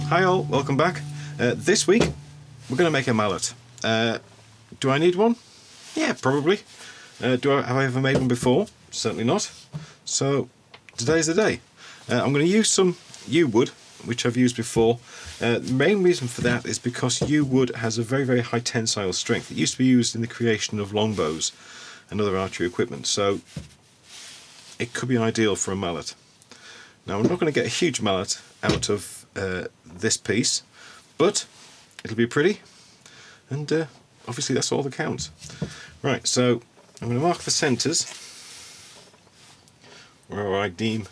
Hi all, welcome back. This week we're going to make a mallet. Do I need one? Yeah, probably. Have I ever made one before? Certainly not. So today's the day. I'm going to use some yew wood, which I've used before. The main reason for that is because yew wood has a very high tensile strength. It used to be used in the creation of longbows and other archery equipment, so it could be ideal for a mallet. Now I'm not going to get a huge mallet out of this piece, but it'll be pretty, and obviously that's all that counts. Right, so I'm going to mark the centres where I deem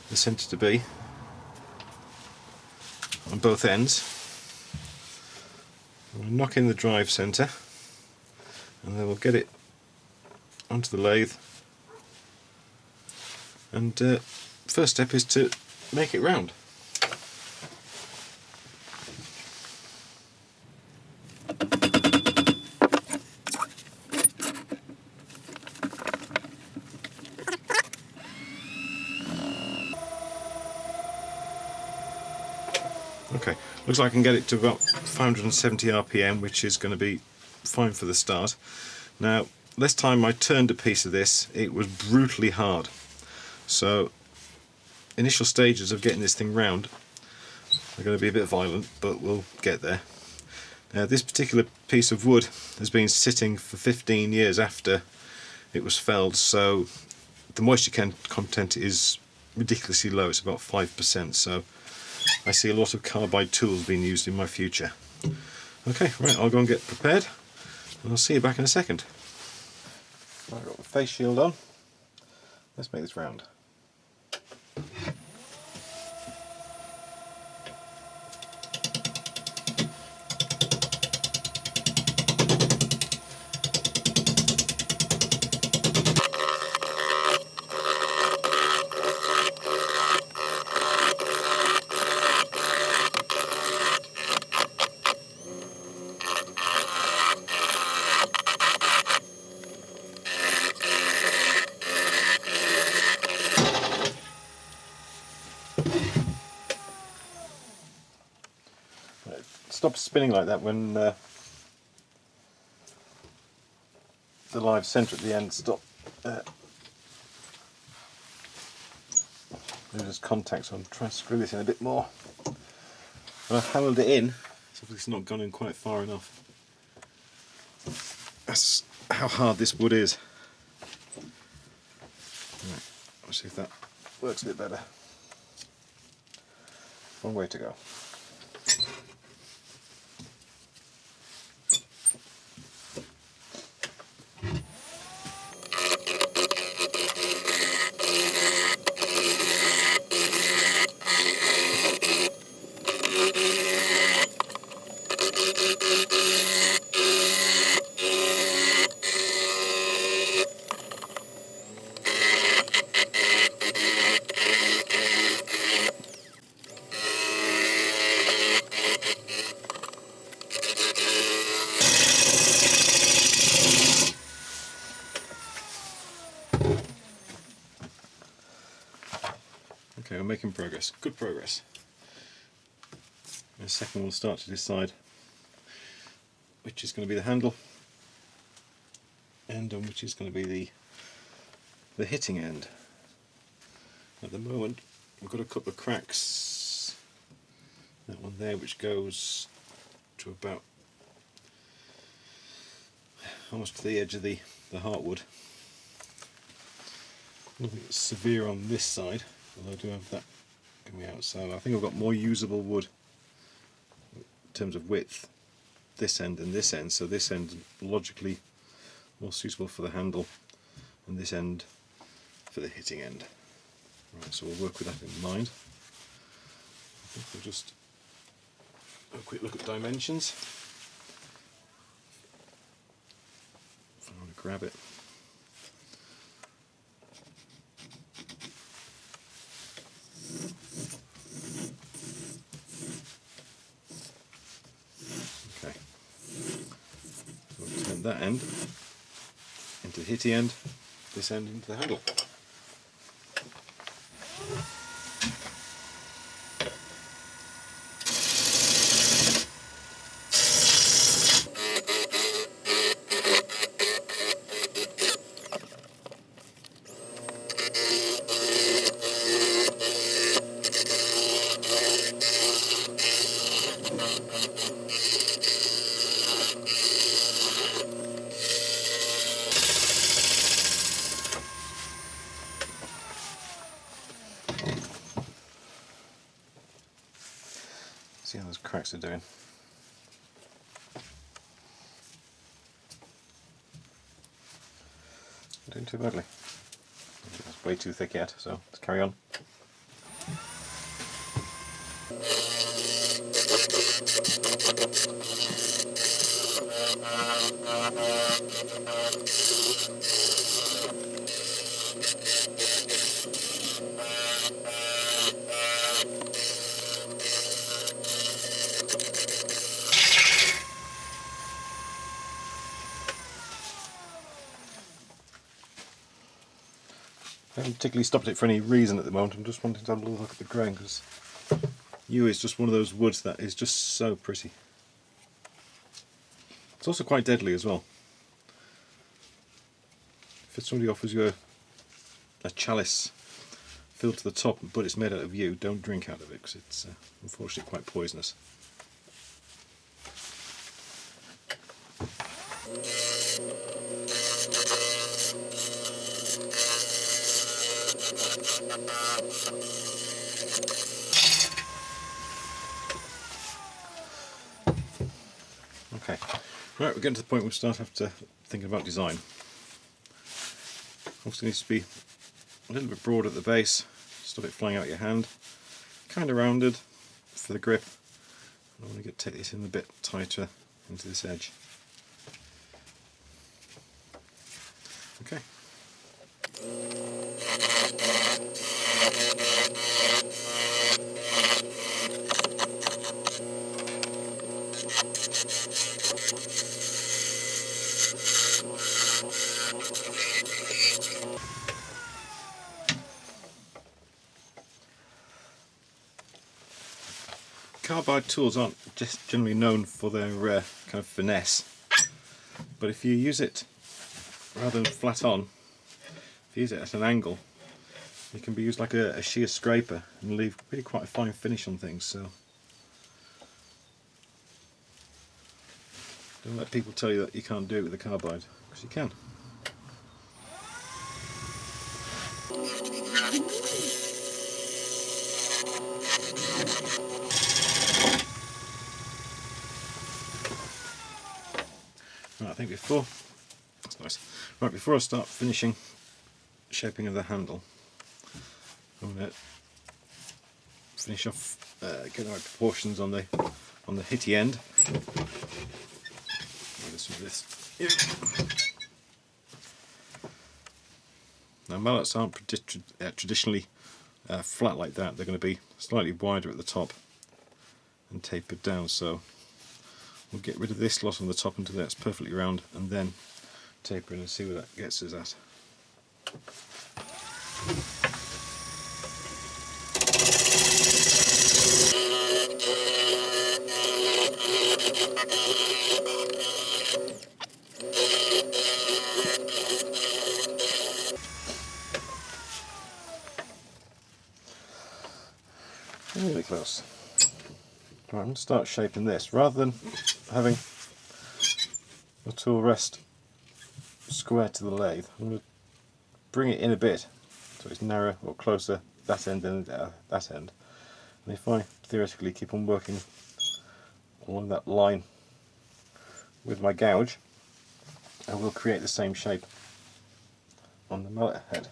the centre to be on both ends. I'm going to knock in the drive centre, and then we'll get it onto the lathe, and first step is to make it round. Okay, looks like I can get it to about 570 RPM, which is going to be fine for the start. Now, last time I turned a piece of this, it was brutally hard. So, initial stages of getting this thing round are going to be a bit violent, but we'll get there. Now, this particular piece of wood has been sitting for 15 years after it was felled, so the moisture content is ridiculously low. It's about 5%, so I see a lot of carbide tools being used in my future. Okay, right, I'll go and get prepared, and I'll see you back in a second. Right, I've got the face shield on. Let's make this round. Stop spinning like that when the live centre at the end stop. There's contact, so I'm trying to screw this in a bit more. When I've hammered it in, it's obviously not gone in quite far enough. That's how hard this wood is. Right, let's see if that works a bit better. One way to go. Okay, we're making progress. Good progress. In a second we'll start to decide which is going to be the handle end and which is going to be the hitting end. At the moment we've got a couple of cracks. That one there, which goes to about almost to the edge of the heartwood. Nothing severe on this side, although I do have that coming out, so I think I've got more usable wood in terms of width this end and this end, so this end logically more suitable for the handle and this end for the hitting end. Right, so we'll work with that in mind. I think we'll just have a quick look at dimensions. If I want to grab it. Okay, so we'll turn that end into the hitty end, this end into the handle. See how those cracks are doing. Doing too badly. That's way too thick yet, so let's carry on. I haven't particularly stopped it for any reason at the moment. I'm just wanting to have a little look at the grain, because yew is just one of those woods that is just so pretty. It's also quite deadly as well. If somebody offers you a chalice filled to the top but it's made out of yew, don't drink out of it, because it's unfortunately quite poisonous. Okay, right, we're getting to the point where we start after thinking about design. Obviously needs to be a little bit broad at the base, stop it flying out your hand, kind of rounded for the grip. I want to take this in a bit tighter into this edge. Okay. Carbide tools aren't just generally known for their kind of finesse, but if you use it rather than flat on, if you use it at an angle, it can be used like a shear scraper and leave really quite a fine finish on things. So don't let people tell you that you can't do it with a carbide, because you can. Right, I think that's nice. Right, before I start finishing shaping of the handle, I'm going to finish off, get the right proportions on the hitty end. Some of this here. Now mallets aren't traditionally flat like that. They're going to be slightly wider at the top and tapered down. So we'll get rid of this lot on the top until that's perfectly round, and then taper in and see where that gets us at. Really close. Right, I'm going to start shaping this. Rather than having the tool rest square to the lathe, I'm going to bring it in a bit so it's narrow or closer that end than that end. And if I theoretically keep on working along that line with my gouge, I will create the same shape on the mallet head.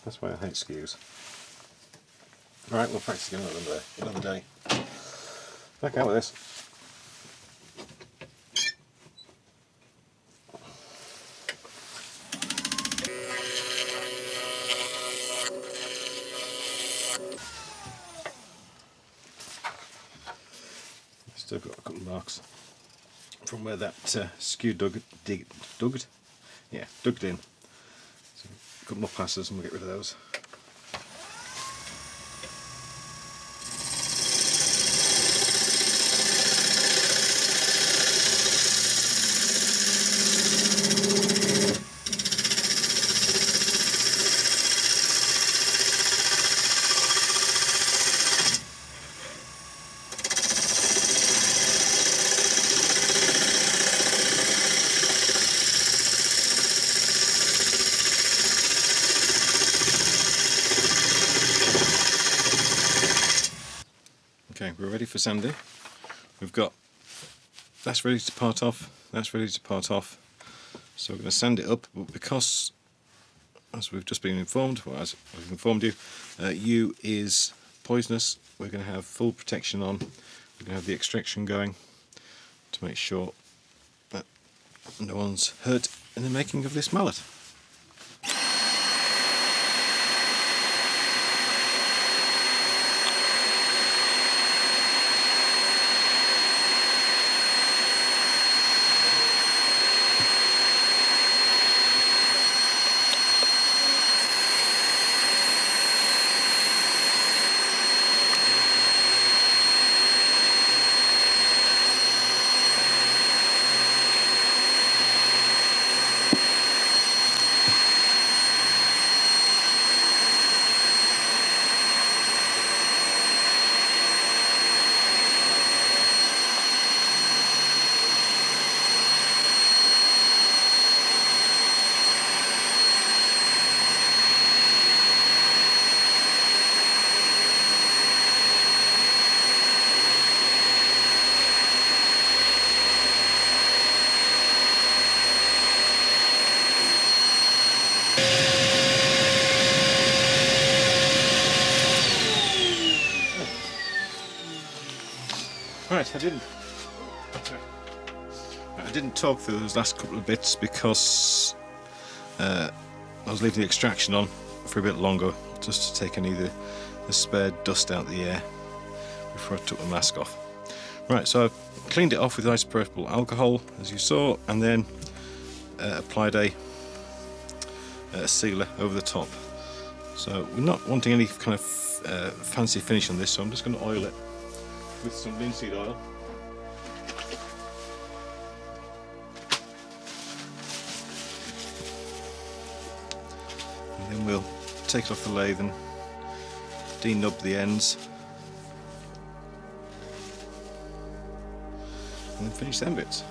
That's why I hate skews. Alright, we'll practice again another day. Back out with this. Still got a couple of marks from where that skew dug in. So a couple more passes and we'll get rid of those. we're ready for sanding. We've got that's ready to part off, that's ready to part off. So we're going to sand it up, but because, as we've just been informed, or as I've informed you, yew is poisonous, we're going to have full protection on. We're going to have the extraction going to make sure that no one's hurt in the making of this mallet. Right, I didn't talk through those last couple of bits because I was leaving the extraction on for a bit longer, just to take any of the spare dust out of the air before I took the mask off. Right, so I've cleaned it off with isopropyl alcohol, as you saw, and then applied a sealer over the top. So we're not wanting any kind of fancy finish on this, so I'm just going to oil it with some linseed oil. And then we'll take it off the lathe and denub the ends, and then finish them bits.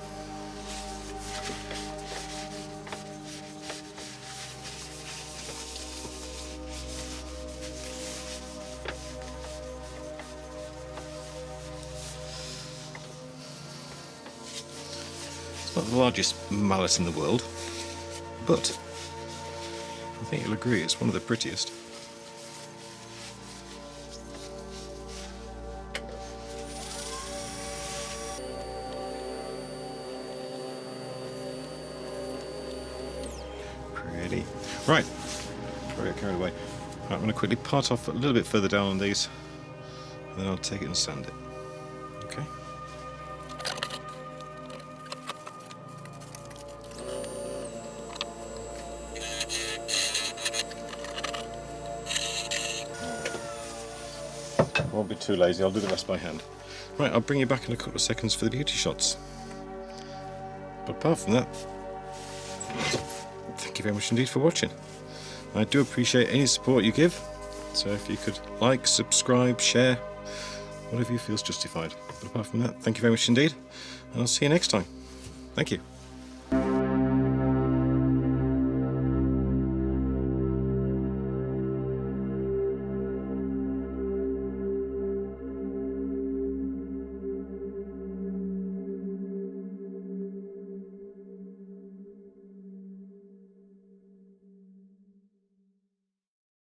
It's not the largest mallet in the world, but I think you'll agree it's one of the prettiest. Pretty. Right, before I get carried away, right, I'm going to quickly part off a little bit further down on these, and then I'll take it and sand it. Okay. I won't be too lazy, I'll do the rest by hand. Right, I'll bring you back in a couple of seconds for the beauty shots. But apart from that, thank you very much indeed for watching. I do appreciate any support you give, so if you could like, subscribe, share, whatever you feel is justified. But apart from that, thank you very much indeed, and I'll see you next time. Thank you.